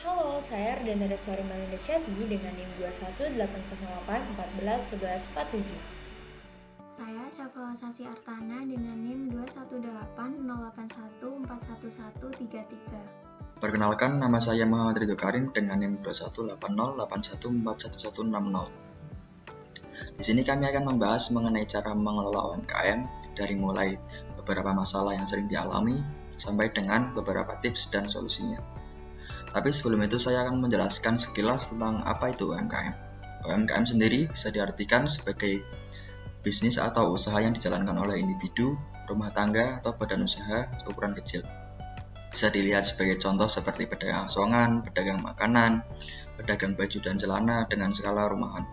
Halo, saya Ardana Sari Malinda Syati dengan NIM 218081411147. Saya Syafala Sasi Artana dengan NIM 21808141133. Perkenalkan, nama saya Muhammad Ridho Karim dengan NIM 218081411160. Di sini kami akan membahas mengenai cara mengelola UMKM dari mulai beberapa masalah yang sering dialami sampai dengan beberapa tips dan solusinya. Tapi sebelum itu saya akan menjelaskan sekilas tentang apa itu UMKM. UMKM sendiri bisa diartikan sebagai bisnis atau usaha yang dijalankan oleh individu, rumah tangga, atau badan usaha ukuran kecil. Bisa dilihat sebagai contoh seperti pedagang asongan, pedagang makanan, pedagang baju dan celana dengan skala rumahan.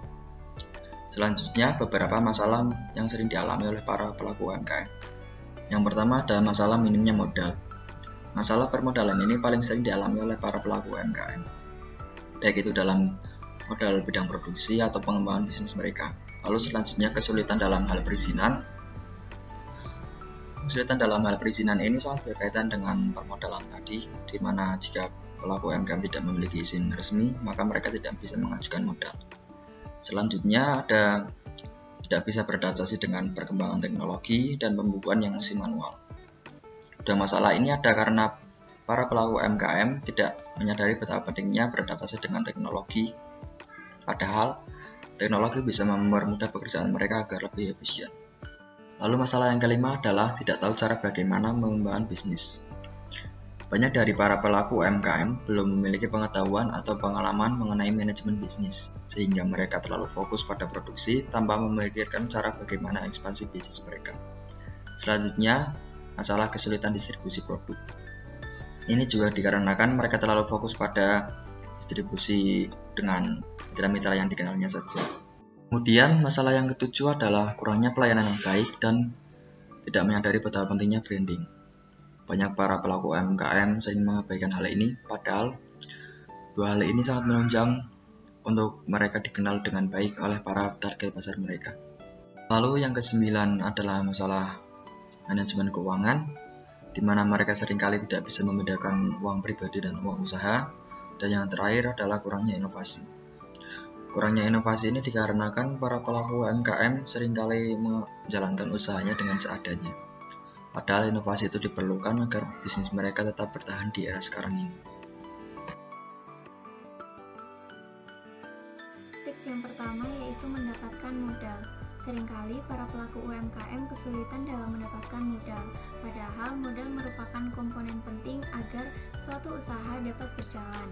Selanjutnya, beberapa masalah yang sering dialami oleh para pelaku UMKM. Yang pertama adalah masalah minimnya modal. Masalah permodalan ini paling sering dialami oleh para pelaku UMKM, baik itu dalam modal bidang produksi atau pengembangan bisnis mereka. Lalu selanjutnya kesulitan dalam hal perizinan. Kesulitan dalam hal perizinan ini sangat berkaitan dengan permodalan tadi, di mana jika pelaku UMKM tidak memiliki izin resmi, maka mereka tidak bisa mengajukan modal. Selanjutnya ada tidak bisa beradaptasi dengan perkembangan teknologi dan pembukuan yang masih manual. Dan masalah ini ada karena para pelaku UMKM tidak menyadari betapa pentingnya beradaptasi dengan teknologi, padahal teknologi bisa mempermudah pekerjaan mereka agar lebih efisien. Lalu masalah yang kelima adalah tidak tahu cara bagaimana mengembangkan bisnis. Banyak dari para pelaku UMKM belum memiliki pengetahuan atau pengalaman mengenai manajemen bisnis, sehingga mereka terlalu fokus pada produksi tanpa memikirkan cara bagaimana ekspansi bisnis mereka. Selanjutnya, masalah kesulitan distribusi produk. Ini juga dikarenakan mereka terlalu fokus pada distribusi dengan mitra-mitra yang dikenalnya saja. Kemudian masalah yang ketujuh adalah kurangnya pelayanan yang baik dan tidak menyadari betapa pentingnya branding. Banyak para pelaku UMKM sering mengabaikan hal ini, padahal dua hal ini sangat menunjang untuk mereka dikenal dengan baik oleh para target pasar mereka. Lalu yang kesembilan adalah masalah manajemen keuangan, di mana mereka seringkali tidak bisa membedakan uang pribadi dan uang usaha. Dan yang terakhir adalah kurangnya inovasi. Kurangnya inovasi ini dikarenakan para pelaku UMKM seringkali menjalankan usahanya dengan seadanya. Padahal inovasi itu diperlukan agar bisnis mereka tetap bertahan di era sekarang ini. Tips yang pertama yaitu mendapatkan modal. Seringkali para pelaku UMKM kesulitan dalam mendapatkan modal, padahal modal merupakan komponen penting agar suatu usaha dapat berjalan.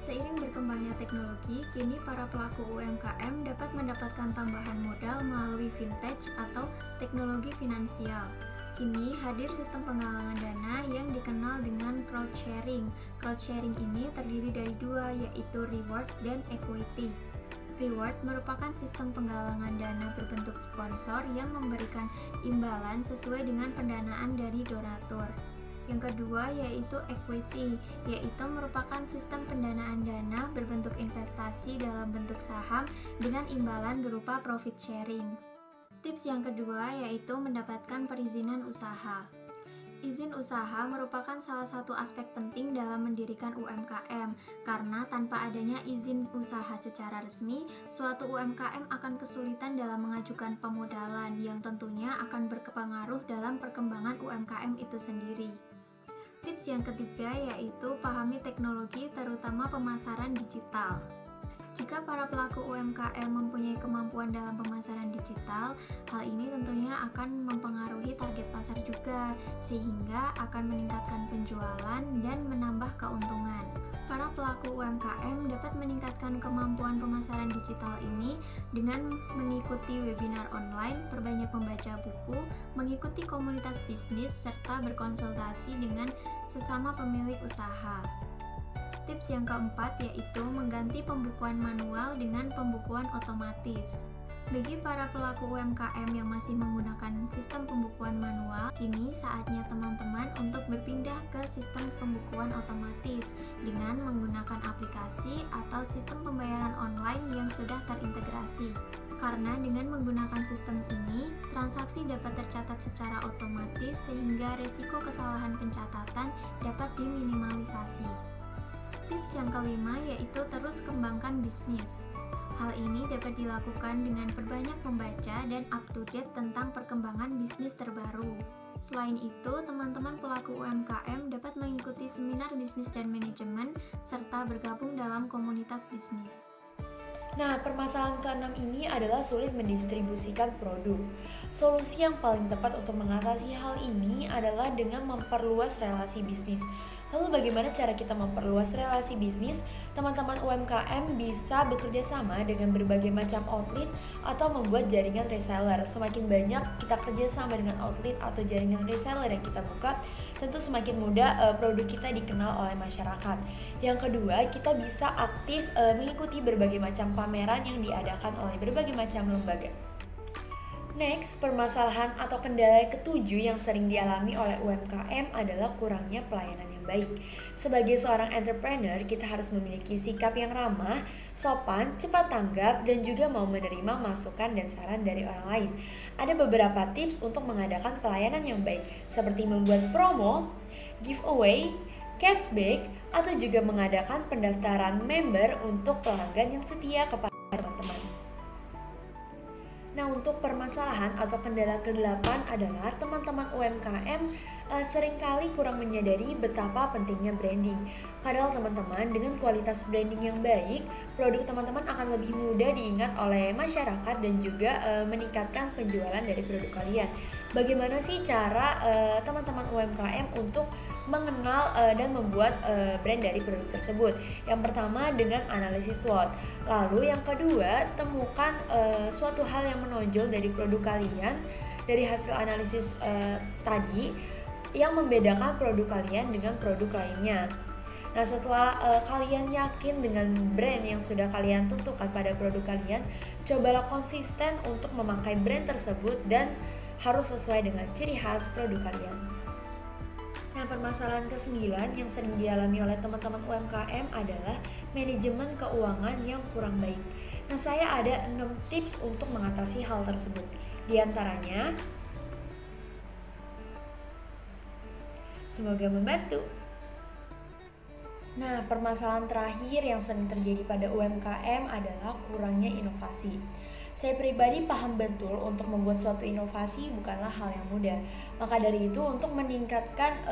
Seiring berkembangnya teknologi, kini para pelaku UMKM dapat mendapatkan tambahan modal melalui vintage atau teknologi finansial. Kini hadir sistem penggalangan dana yang dikenal dengan crowdsharing. Crowdsharing ini terdiri dari dua, yaitu reward dan equity. Reward merupakan sistem penggalangan dana berbentuk sponsor yang memberikan imbalan sesuai dengan pendanaan dari donatur. Yang kedua yaitu equity, yaitu merupakan sistem pendanaan dana berbentuk investasi dalam bentuk saham dengan imbalan berupa profit sharing. Tips yang kedua yaitu mendapatkan perizinan usaha. Izin usaha merupakan salah satu aspek penting dalam mendirikan UMKM, karena tanpa adanya izin usaha secara resmi, suatu UMKM akan kesulitan dalam mengajukan pemodalan yang tentunya akan berpengaruh dalam perkembangan UMKM itu sendiri. Tips yang ketiga yaitu pahami teknologi, terutama pemasaran digital. Jika para pelaku UMKM mempunyai kemampuan dalam pemasaran digital, hal ini tentunya akan mempengaruhi target pasar juga, sehingga akan meningkatkan penjualan dan menambah keuntungan. Para pelaku UMKM dapat meningkatkan kemampuan pemasaran digital ini dengan mengikuti webinar online, perbanyak membaca buku, mengikuti komunitas bisnis, serta berkonsultasi dengan sesama pemilik usaha. Tips yang keempat yaitu mengganti pembukuan manual dengan pembukuan otomatis. Bagi para pelaku UMKM yang masih menggunakan sistem pembukuan manual, kini saatnya teman-teman untuk berpindah ke sistem pembukuan otomatis dengan menggunakan aplikasi atau sistem pembayaran online yang sudah terintegrasi. Karena dengan menggunakan sistem ini, transaksi dapat tercatat secara otomatis sehingga risiko kesalahan pencatatan dapat diminimalisasi. Tips yang kelima yaitu terus kembangkan bisnis. Hal ini dapat dilakukan dengan perbanyak membaca dan up-to-date tentang perkembangan bisnis terbaru. Selain itu, teman-teman pelaku UMKM dapat mengikuti seminar bisnis dan manajemen serta bergabung dalam komunitas bisnis. Nah, permasalahan keenam ini adalah sulit mendistribusikan produk. Solusi yang paling tepat untuk mengatasi hal ini adalah dengan memperluas relasi bisnis. Lalu bagaimana cara kita memperluas relasi bisnis? Teman-teman UMKM bisa bekerja sama dengan berbagai macam outlet atau membuat jaringan reseller. Semakin banyak kita kerja sama dengan outlet atau jaringan reseller yang kita buka, tentu semakin mudah produk kita dikenal oleh masyarakat. Yang kedua, kita bisa aktif mengikuti berbagai macam pameran yang diadakan oleh berbagai macam lembaga. Next, permasalahan atau kendala ketujuh yang sering dialami oleh UMKM adalah kurangnya pelayanan yang baik. Sebagai seorang entrepreneur, kita harus memiliki sikap yang ramah, sopan, cepat tanggap, dan juga mau menerima masukan dan saran dari orang lain. Ada beberapa tips untuk mengadakan pelayanan yang baik, seperti membuat promo, giveaway, cashback, atau juga mengadakan pendaftaran member untuk pelanggan yang setia kepada teman-teman. Nah, untuk permasalahan atau kendala ke-8 adalah teman-teman UMKM seringkali kurang menyadari betapa pentingnya branding. Padahal teman-teman, dengan kualitas branding yang baik, produk teman-teman akan lebih mudah diingat oleh masyarakat dan juga meningkatkan penjualan dari produk kalian. Bagaimana sih cara teman-teman UMKM untuk mengenal dan membuat brand dari produk tersebut? Yang pertama dengan analisis SWOT. Lalu yang kedua, temukan suatu hal yang menonjol dari produk kalian dari hasil analisis tadi yang membedakan produk kalian dengan produk lainnya. Nah, setelah kalian yakin dengan brand yang sudah kalian tentukan pada produk kalian, cobalah konsisten untuk memakai brand tersebut dan harus sesuai dengan ciri khas produk kalian. Nah, permasalahan ke-9 yang sering dialami oleh teman-teman UMKM adalah manajemen keuangan yang kurang baik. Nah, saya ada 6 tips untuk mengatasi hal tersebut. Di antaranya, semoga membantu. Nah, permasalahan terakhir yang sering terjadi pada UMKM adalah kurangnya inovasi. Saya pribadi paham betul untuk membuat suatu inovasi bukanlah hal yang mudah. Maka dari itu, untuk meningkatkan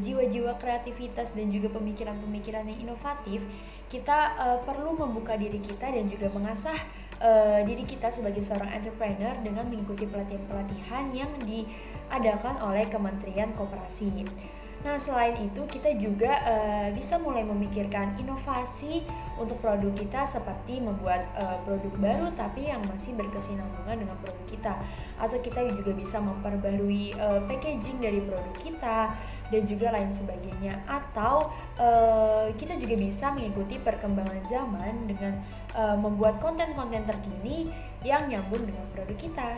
jiwa-jiwa kreativitas dan juga pemikiran-pemikiran yang inovatif, kita perlu membuka diri kita dan juga mengasah diri kita sebagai seorang entrepreneur dengan mengikuti pelatihan-pelatihan yang diadakan oleh Kementerian Koperasi. Nah, selain itu kita juga bisa mulai memikirkan inovasi untuk produk kita, seperti membuat produk baru tapi yang masih berkesinambungan dengan produk kita, atau kita juga bisa memperbarui packaging dari produk kita dan juga lain sebagainya, atau kita juga bisa mengikuti perkembangan zaman dengan membuat konten-konten terkini yang nyambung dengan produk kita.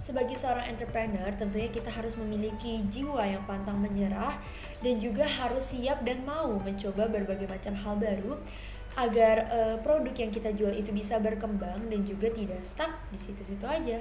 Sebagai seorang entrepreneur, tentunya kita harus memiliki jiwa yang pantang menyerah dan juga harus siap dan mau mencoba berbagai macam hal baru agar produk yang kita jual itu bisa berkembang dan juga tidak stuck di situ-situ aja.